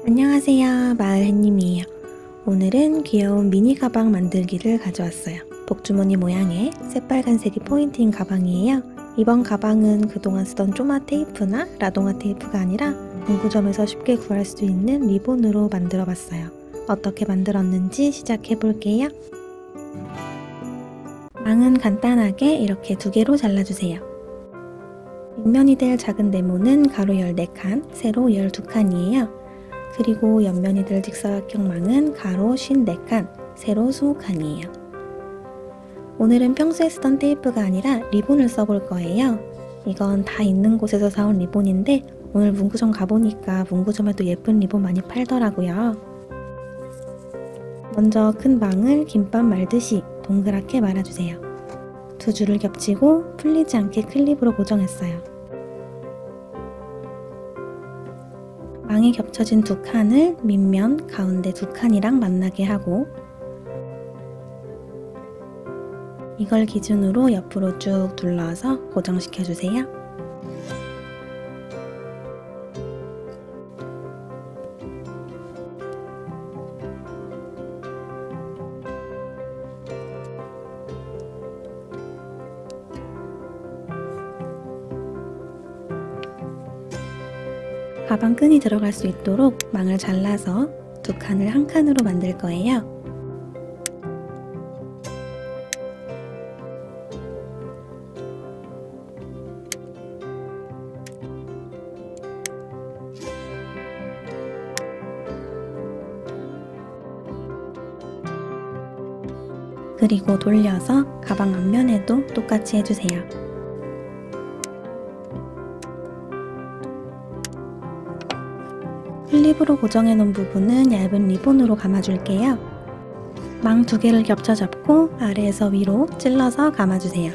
안녕하세요, 마을햇님이에요. 오늘은 귀여운 미니 가방 만들기를 가져왔어요. 복주머니 모양의 새빨간색이 포인트인 가방이에요. 이번 가방은 그동안 쓰던 쪼마 테이프나 라동화 테이프가 아니라 문구점에서 쉽게 구할 수 있는 리본으로 만들어 봤어요. 어떻게 만들었는지 시작해 볼게요. 망은 간단하게 이렇게 2개로 잘라주세요. 밑면이 될 작은 네모는 가로 14칸, 세로 12칸이에요. 그리고 옆면이 될 직사각형 망은 가로 54칸, 세로 20칸이에요. 오늘은 평소에 쓰던 테이프가 아니라 리본을 써볼 거예요. 이건 다 있는 곳에서 사온 리본인데 오늘 문구점 가보니까 문구점에도 예쁜 리본 많이 팔더라고요. 먼저 큰 망을 김밥 말듯이 동그랗게 말아주세요. 2줄을 겹치고 풀리지 않게 클립으로 고정했어요. 망이 겹쳐진 2칸을 밑면 가운데 2칸이랑 만나게 하고 이걸 기준으로 옆으로 쭉 눌러서 고정시켜주세요. 가방 끈이 들어갈 수 있도록 망을 잘라서 2칸을 한 칸으로 만들 거예요. 그리고 돌려서 가방 앞면에도 똑같이 해주세요. 클립으로 고정해 놓은 부분은 얇은 리본으로 감아줄게요. 망 2개를 겹쳐 잡고 아래에서 위로 찔러서 감아주세요.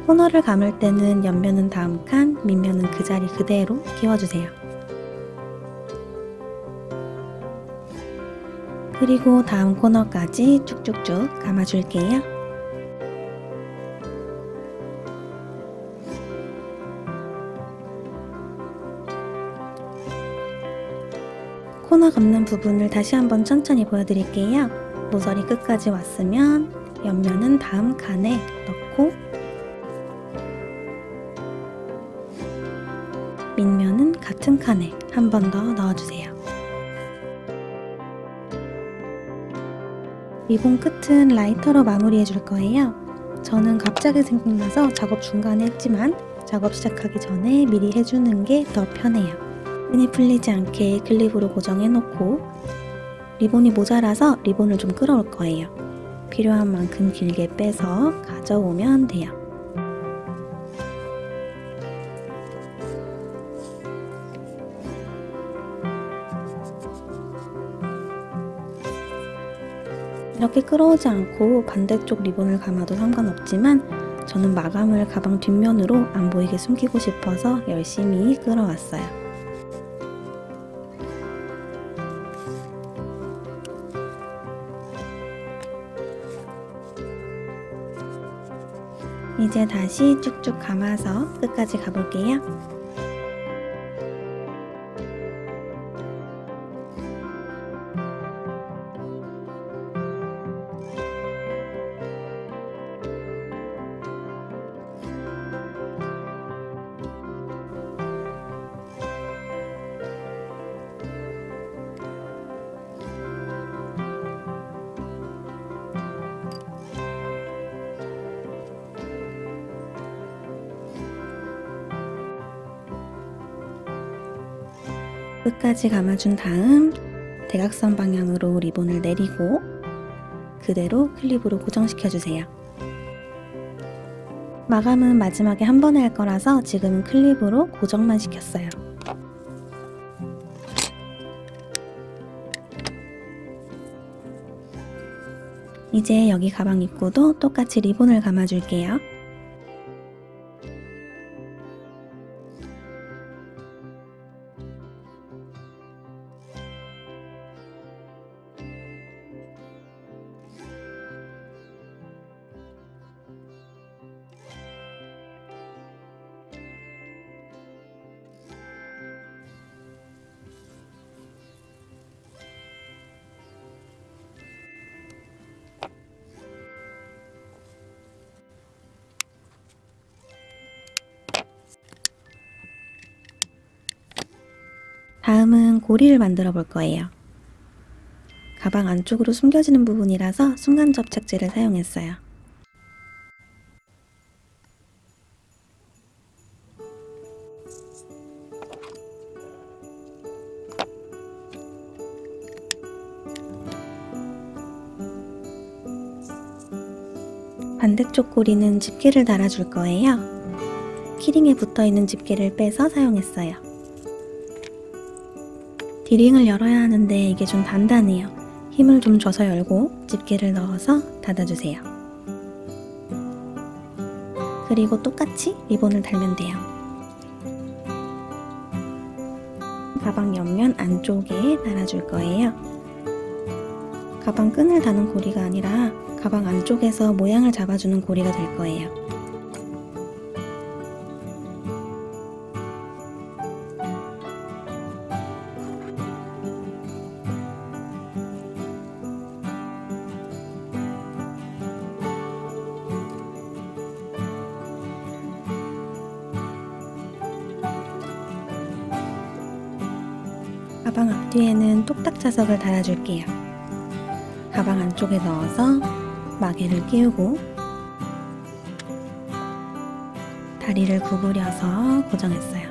코너를 감을 때는 옆면은 다음 칸, 밑면은 그 자리 그대로 끼워주세요. 그리고 다음 코너까지 쭉쭉쭉 감아줄게요. 코너 감는 부분을 다시 한번 천천히 보여드릴게요. 모서리 끝까지 왔으면 옆면은 다음 칸에 넣고 밑면은 같은 칸에 한 번 더 넣어주세요. 리본 끝은 라이터로 마무리해 줄 거예요. 저는 갑자기 생각나서 작업 중간에 했지만 작업 시작하기 전에 미리 해주는 게 더 편해요. 끈이 풀리지 않게 클립으로 고정해 놓고 리본이 모자라서 리본을 좀 끌어올 거예요. 필요한 만큼 길게 빼서 가져오면 돼요. 이렇게 끌어오지 않고 반대쪽 리본을 감아도 상관없지만 저는 마감을 가방 뒷면으로 안 보이게 숨기고 싶어서 열심히 끌어왔어요. 이제 다시 쭉쭉 감아서 끝까지 가볼게요. 끝까지 감아준 다음 대각선 방향으로 리본을 내리고 그대로 클립으로 고정시켜주세요. 마감은 마지막에 한 번에 할 거라서 지금은 클립으로 고정만 시켰어요. 이제 여기 가방 입구도 똑같이 리본을 감아줄게요. 다음은 고리를 만들어 볼 거예요. 가방 안쪽으로 숨겨지는 부분이라서 순간 접착제를 사용했어요. 반대쪽 고리는 집게를 달아줄 거예요. 키링에 붙어있는 집게를 빼서 사용했어요. D링을 열어야 하는데 이게 좀 단단해요. 힘을 좀 줘서 열고 집게를 넣어서 닫아주세요. 그리고 똑같이 리본을 달면 돼요. 가방 옆면 안쪽에 달아줄 거예요. 가방 끈을 다는 고리가 아니라 가방 안쪽에서 모양을 잡아주는 고리가 될 거예요. 가방 앞뒤에는 똑딱 자석을 달아줄게요. 가방 안쪽에 넣어서 마개를 끼우고 다리를 구부려서 고정했어요.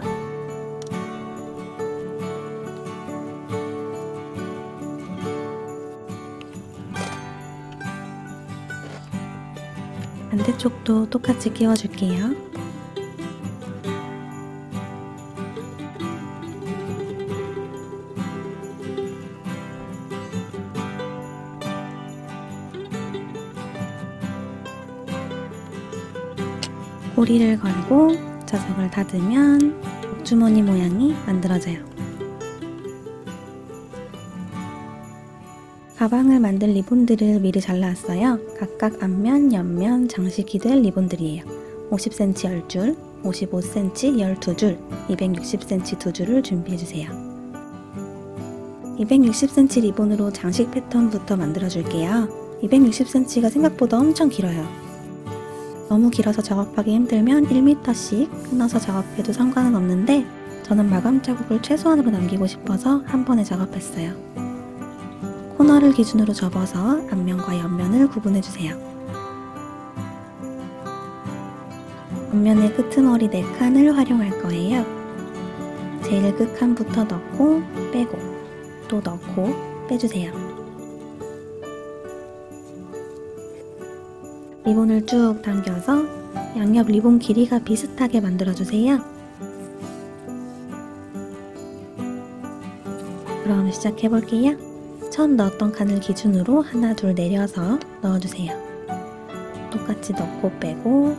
반대쪽도 똑같이 끼워줄게요. 고리를 걸고 자석을 닫으면 복주머니 모양이 만들어져요. 가방을 만들 리본들을 미리 잘라왔어요. 각각 앞면, 옆면 장식이 될 리본들이에요. 50cm 10줄, 55cm 12줄, 260cm 2줄을 준비해주세요. 260cm 리본으로 장식 패턴부터 만들어줄게요. 260cm가 생각보다 엄청 길어요. 너무 길어서 작업하기 힘들면 1m씩 끊어서 작업해도 상관은 없는데 저는 마감 자국을 최소한으로 남기고 싶어서 한 번에 작업했어요. 코너를 기준으로 접어서 앞면과 옆면을 구분해주세요. 앞면의 끄트머리 4칸을 활용할 거예요. 제일 끝칸부터 넣고 빼고 또 넣고 빼주세요. 리본을 쭉 당겨서 양옆 리본 길이가 비슷하게 만들어주세요. 그럼 시작해볼게요. 처음 넣었던 칸을 기준으로 하나 둘 내려서 넣어주세요. 똑같이 넣고 빼고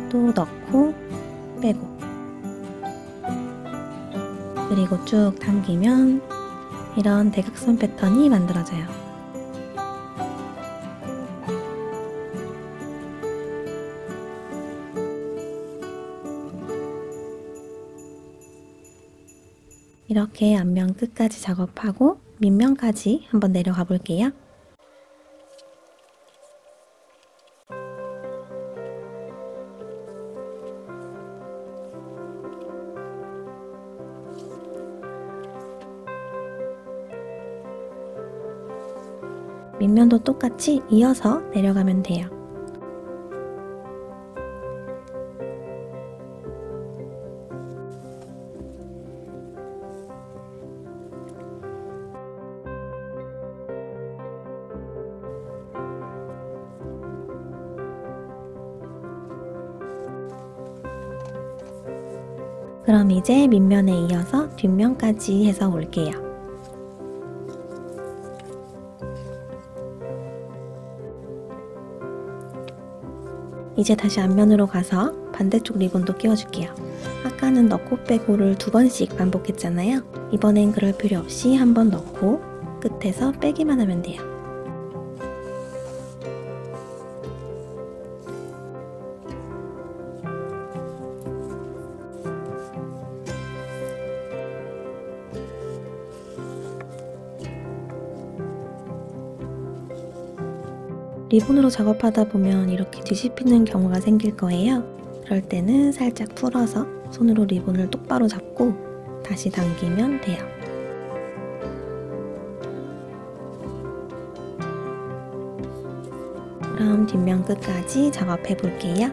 또 넣고 빼고 그리고 쭉 당기면 이런 대각선 패턴이 만들어져요. 이렇게 앞면 끝까지 작업하고 밑면까지 한번 내려가 볼게요. 밑면도 똑같이 이어서 내려가면 돼요. 그럼 이제 밑면에 이어서 뒷면까지 해서 올게요. 이제 다시 앞면으로 가서 반대쪽 리본도 끼워줄게요. 아까는 넣고 빼고를 2번씩 반복했잖아요. 이번엔 그럴 필요 없이 한 번 넣고 끝에서 빼기만 하면 돼요. 리본으로 작업하다 보면 이렇게 뒤집히는 경우가 생길 거예요. 그럴 때는 살짝 풀어서 손으로 리본을 똑바로 잡고 다시 당기면 돼요. 그럼 뒷면 끝까지 작업해 볼게요.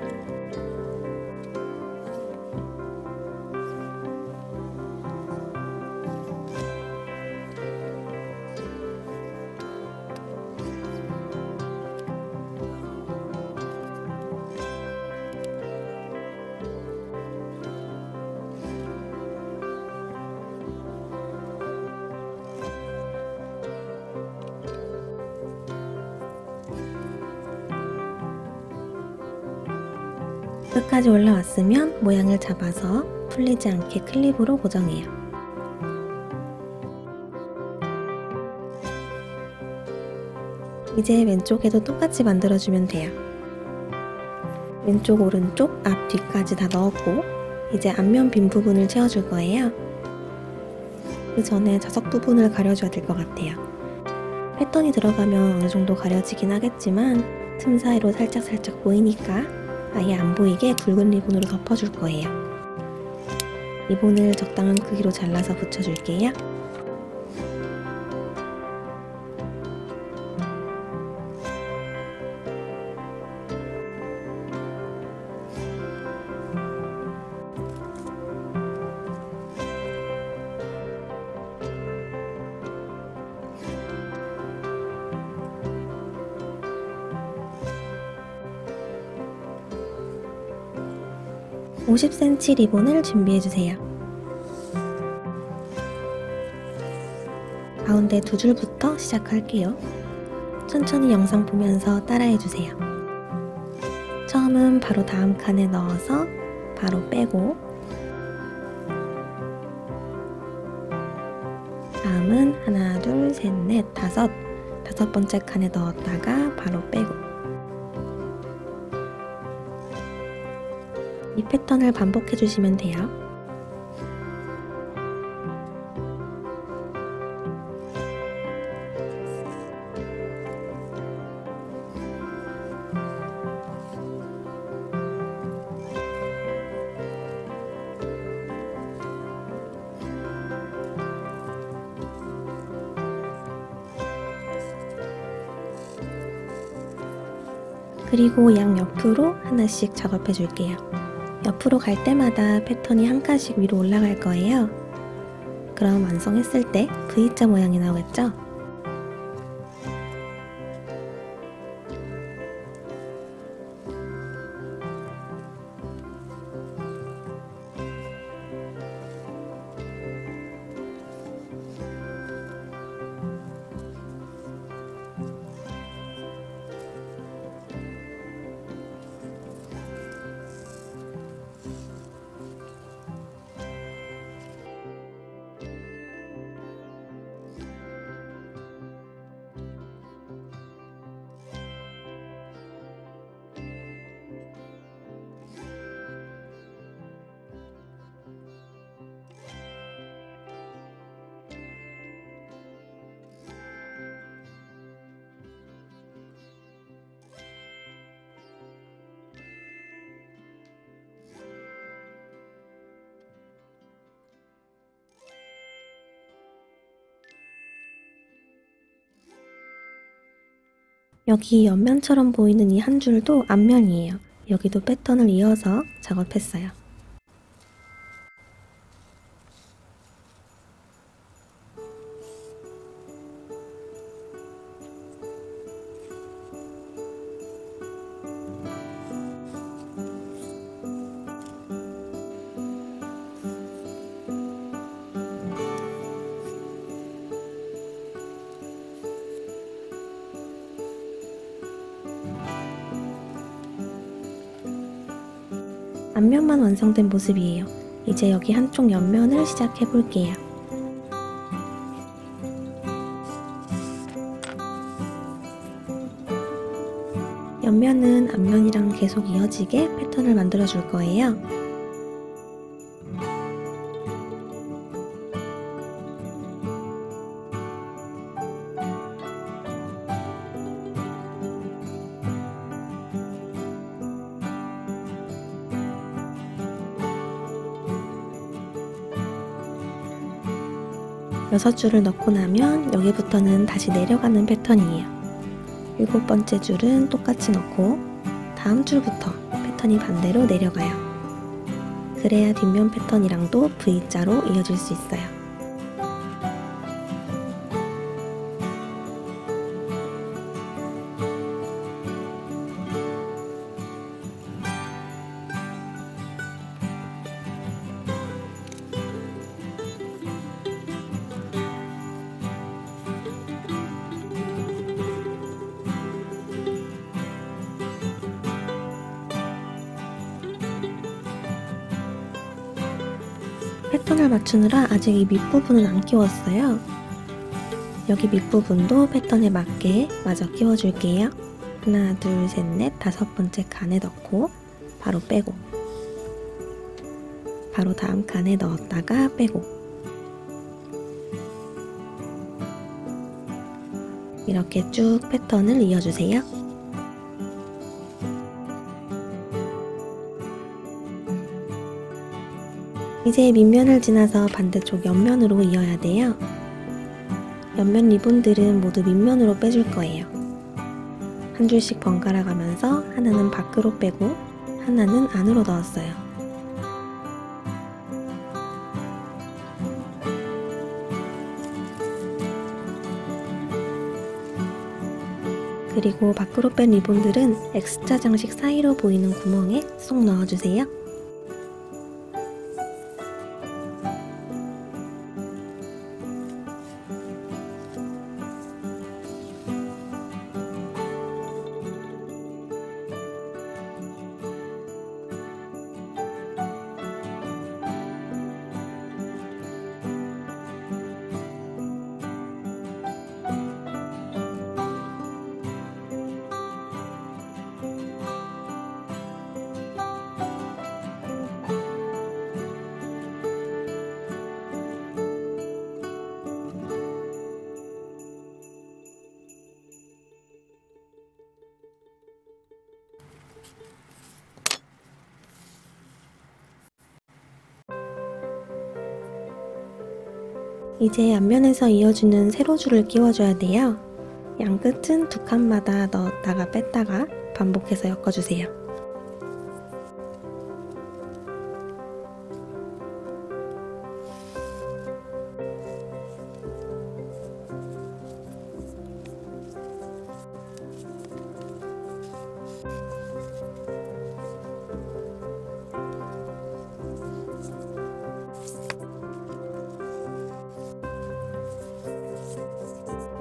끝까지 올라왔으면 모양을 잡아서 풀리지 않게 클립으로 고정해요. 이제 왼쪽에도 똑같이 만들어주면 돼요. 왼쪽, 오른쪽, 앞, 뒤까지 다 넣었고 이제 앞면 빈 부분을 채워줄 거예요. 그 전에 자석 부분을 가려줘야 될 것 같아요. 패턴이 들어가면 어느 정도 가려지긴 하겠지만 틈 사이로 살짝 보이니까 아예 안 보이게 굵은 리본으로 덮어줄 거예요. 리본을 적당한 크기로 잘라서 붙여줄게요. (50cm) 리본을 준비해주세요. 가운데 두 줄부터 시작할게요. 천천히 영상 보면서 따라해주세요. 처음은 바로 다음 칸에 넣어서 바로 빼고, 다음은 하나, 둘, 셋, 넷, 다섯 번째 칸에 넣었다가 바로 빼고, 이 패턴을 반복해 주시면 돼요. 그리고 양옆으로 하나씩 작업해 줄게요. 옆으로 갈 때마다 패턴이 한 칸씩 위로 올라갈 거예요. 그럼 완성했을 때 V자 모양이 나오겠죠? 여기 옆면처럼 보이는 이 한 줄도 앞면이에요. 여기도 패턴을 이어서 작업했어요. 앞면만 완성된 모습이에요. 이제 여기 한쪽 옆면을 시작해 볼게요. 옆면은 앞면이랑 계속 이어지게 패턴을 만들어 줄 거예요. 6줄을 넣고 나면 여기부터는 다시 내려가는 패턴이에요. 7번째 줄은 똑같이 넣고 다음 줄부터 패턴이 반대로 내려가요. 그래야 뒷면 패턴이랑도 V자로 이어질 수 있어요. 패턴을 맞추느라 아직 이 밑부분은 안 끼웠어요. 여기 밑부분도 패턴에 맞게 마저 끼워줄게요. 하나, 둘, 셋, 넷, 5번째 칸에 넣고 바로 빼고, 바로 다음 칸에 넣었다가 빼고, 이렇게 쭉 패턴을 이어주세요. 이제 밑면을 지나서 반대쪽 옆면으로 이어야 돼요. 옆면 리본들은 모두 밑면으로 빼줄 거예요. 한 줄씩 번갈아 가면서 하나는 밖으로 빼고 하나는 안으로 넣었어요. 그리고 밖으로 뺀 리본들은 X자 장식 사이로 보이는 구멍에 쏙 넣어주세요. 이제 앞면에서 이어주는 세로줄을 끼워줘야 돼요. 양 끝은 두 칸마다 넣었다가 뺐다가 반복해서 엮어주세요.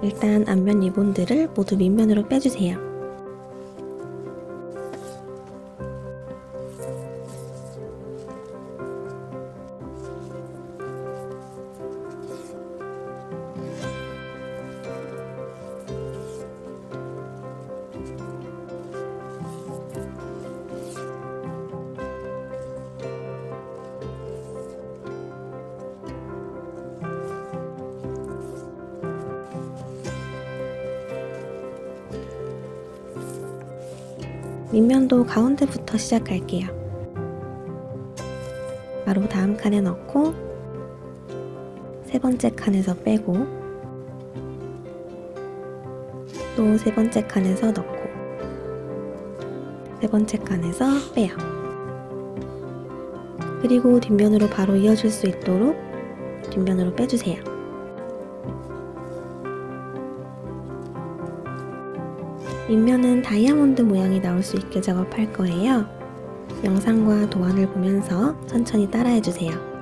일단 앞면 리본들을 모두 밑면으로 빼주세요. 밑면도 가운데부터 시작할게요. 바로 다음 칸에 넣고 3번째 칸에서 빼고 또 3번째 칸에서 넣고 3번째 칸에서 빼요. 그리고 뒷면으로 바로 이어질 수 있도록 뒷면으로 빼주세요. 밑면은 다이아몬드 모양이 나올 수 있게 작업할 거예요. 영상과 도안을 보면서 천천히 따라해주세요.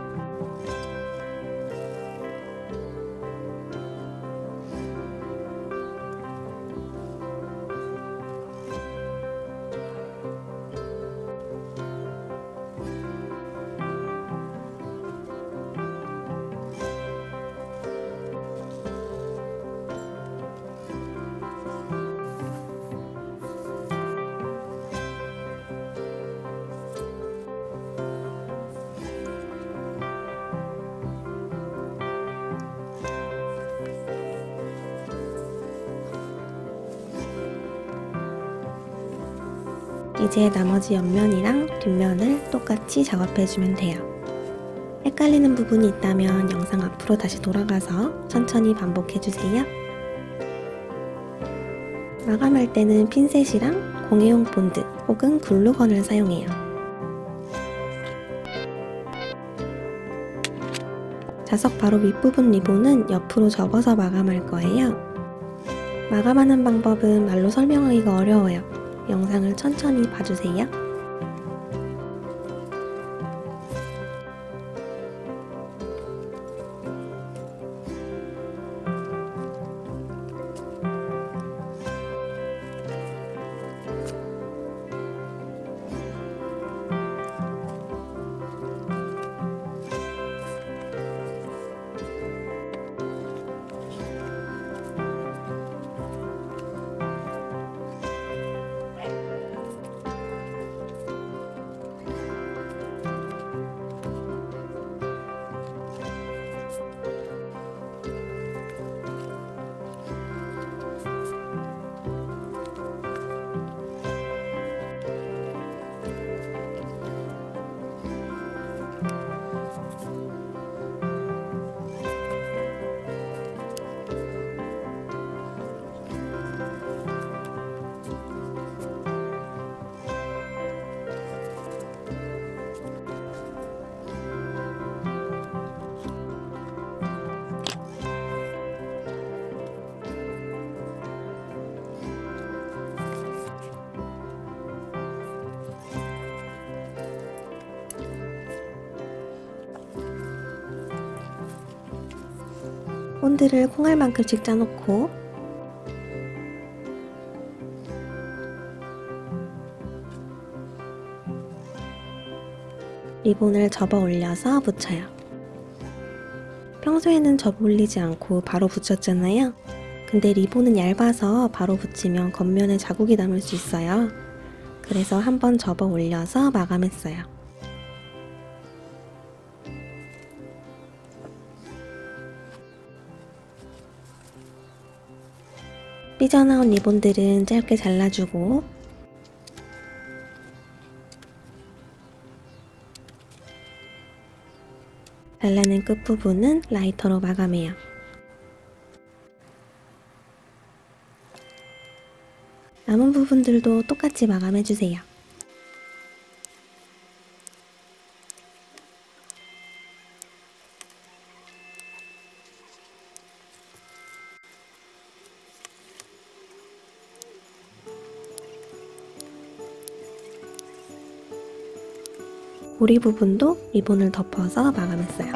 이제 나머지 옆면이랑 뒷면을 똑같이 작업해주면 돼요. 헷갈리는 부분이 있다면 영상 앞으로 다시 돌아가서 천천히 반복해주세요. 마감할 때는 핀셋이랑 공예용 본드 혹은 글루건을 사용해요. 자석 바로 윗부분 리본은 옆으로 접어서 마감할 거예요. 마감하는 방법은 말로 설명하기가 어려워요. 영상을 천천히 봐주세요. 본드를 콩알만큼씩 짜놓고 리본을 접어 올려서 붙여요. 평소에는 접어 올리지 않고 바로 붙였잖아요. 근데 리본은 얇아서 바로 붙이면 겉면에 자국이 남을 수 있어요. 그래서 한번 접어 올려서 마감했어요. 삐져나온 리본들은 짧게 잘라주고 잘라낸 끝부분은 라이터로 마감해요. 남은 부분들도 똑같이 마감해주세요. 고리 부분도 리본을 덮어서 마감했어요.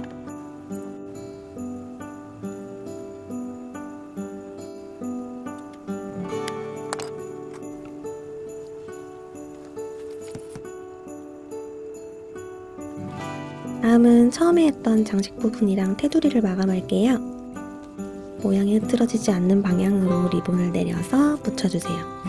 다음은 처음에 했던 장식 부분이랑 테두리를 마감할게요. 모양이 흐트러지지 않는 방향으로 리본을 내려서 붙여주세요.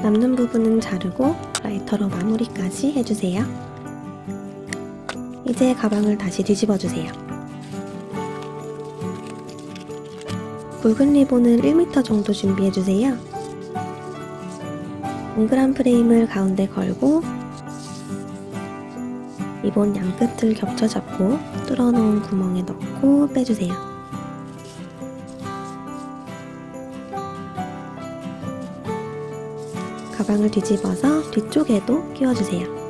남는 부분은 자르고 라이터로 마무리까지 해주세요. 이제 가방을 다시 뒤집어주세요. 굵은 리본을 1m 정도 준비해주세요. 동그란 프레임을 가운데 걸고 리본 양끝을 겹쳐 잡고 뚫어놓은 구멍에 넣고 빼주세요. 가방을 뒤집어서 뒤쪽에도 끼워주세요.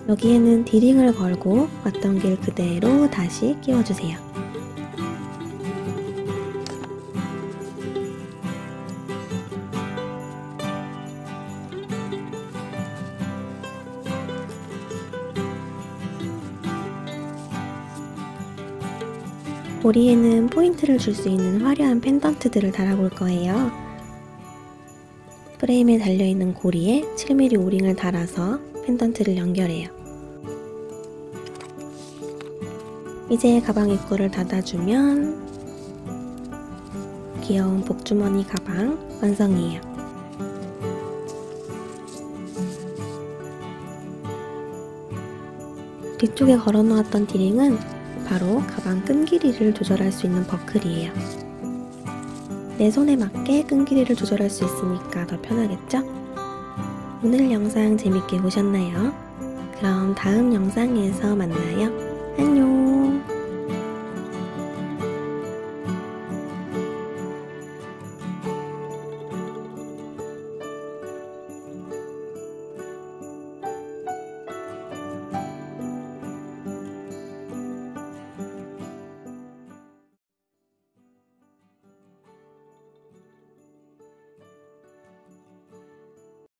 여기에는 디링을 걸고 왔던 길 그대로 다시 끼워주세요. 고리에는 포인트를 줄 수 있는 화려한 펜던트들을 달아볼 거예요. 프레임에 달려있는 고리에 7mm 오링을 달아서 펜던트를 연결해요. 이제 가방 입구를 닫아주면 귀여운 복주머니 가방 완성이에요. 뒤쪽에 걸어 놓았던 디링은 바로 가방 끈 길이를 조절할 수 있는 버클이에요. 내 손에 맞게 끈 길이를 조절할 수 있으니까 더 편하겠죠? 오늘 영상 재밌게 보셨나요? 그럼 다음 영상에서 만나요. 안녕!